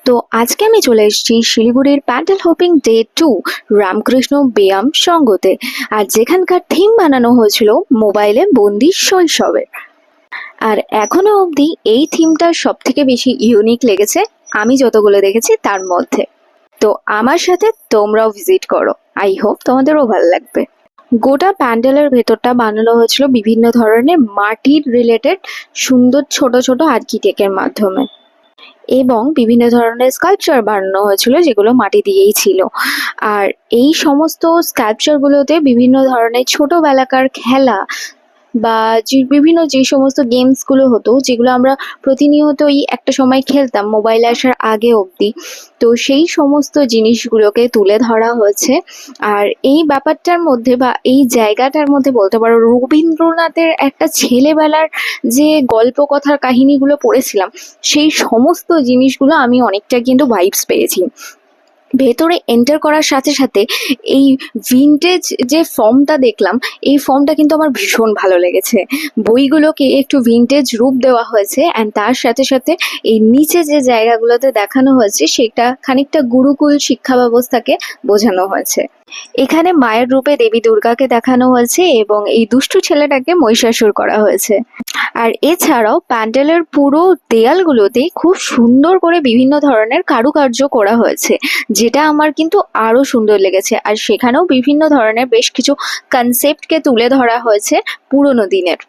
তো আজকে আমি চলে এসেছি শিলিগুড়ির প্যান্ডেল হোপিং ডে 2 রামকৃষ্ণ ব্যায়াম সঙ্গতে। আর যেখানকার থিম বানানো হয়েছিল মোবাইলে বন্দি শৈশবের। আর এখনো অবধি এই থিমটা সব থেকে বেশি ইউনিক লেগেছে আমি যতগুলো দেখেছি তার মধ্যে। তো আমার সাথে তোমরাও ভিজিট করো, আই হোপ তোমাদেরও ভালো লাগবে। গোটা প্যান্ডেলের ভেতরটা বানানো হয়েছিল বিভিন্ন ধরনের মাটির রিলেটেড সুন্দর ছোট ছোট আর্কিটেক্টের মাধ্যমে, এবং বিভিন্ন ধরনের স্কাল্পচার বানানো হয়েছিল যেগুলো মাটি দিয়েই ছিল। আর এই সমস্ত স্কাল্পচারগুলোতে বিভিন্ন ধরনের ছোটবেলাকার খেলা বা বিভিন্ন যে সমস্ত গেমসগুলো হতো, যেগুলো আমরা প্রতিনিয়তই একটা সময় খেলতাম মোবাইল আসার আগে অবধি, তো সেই সমস্ত জিনিসগুলোকে তুলে ধরা হয়েছে। আর এই ব্যাপারটার মধ্যে বা এই জায়গাটার মধ্যে বলতে পারো রবীন্দ্রনাথের একটা ছেলেবেলার যে গল্প কথার কাহিনীগুলো পড়েছিলাম, সেই সমস্ত জিনিসগুলো আমি অনেকটা কিন্তু ভাইবস পেয়েছি। ভেতরে এন্টার করার সাথে সাথে এই ভিনটেজ যে ফর্মটা দেখলাম, এই ফর্মটা কিন্তু আমার ভীষণ ভালো লেগেছে। বইগুলোকে একটু ভিনটেজ রূপ দেওয়া হয়েছে, অ্যান্ড তার সাথে সাথে এই নিচে যে জায়গাগুলোতে দেখানো হয়েছে সেটা খানিকটা গুরুকুল শিক্ষা ব্যবস্থাকে বোঝানো হয়েছে। এখানে মায়ের রূপে দেবী দুর্গাকে দেখানো হয়েছে এবং এই দুষ্টু ছেলেটাকে মহিষাসুর করা হয়েছে। আর এছাড়াও প্যান্ডেলের পুরো দেয়ালগুলোতে খুব সুন্দর করে বিভিন্ন ধরনের কারুকার্য করা হয়েছে, যেটা আমার কিন্তু আরো সুন্দর লেগেছে। আর সেখানেও বিভিন্ন ধরনের বেশ কিছু কনসেপ্টকে তুলে ধরা হয়েছে পুরোনো দিনের।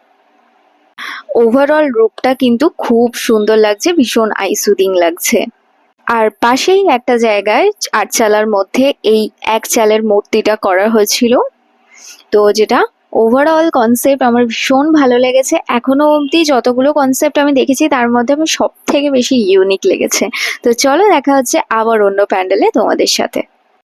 ওভারঅল রূপটা কিন্তু খুব সুন্দর লাগছে, ভীষণ আইসুদিং লাগছে। আর পাশেই একটা জায়গায় আটচালার মধ্যে এই এক চালের মূর্তিটা করা হয়েছিল, তো যেটা ওভারঅল কনসেপ্ট আমার ভীষণ ভালো লেগেছে। এখনো অবধি যতগুলো কনসেপ্ট আমি দেখেছি তার মধ্যে আমার সব থেকে বেশি ইউনিক লেগেছে। তো চলো দেখা হচ্ছে আবার অন্য প্যান্ডেলে তোমাদের সাথে।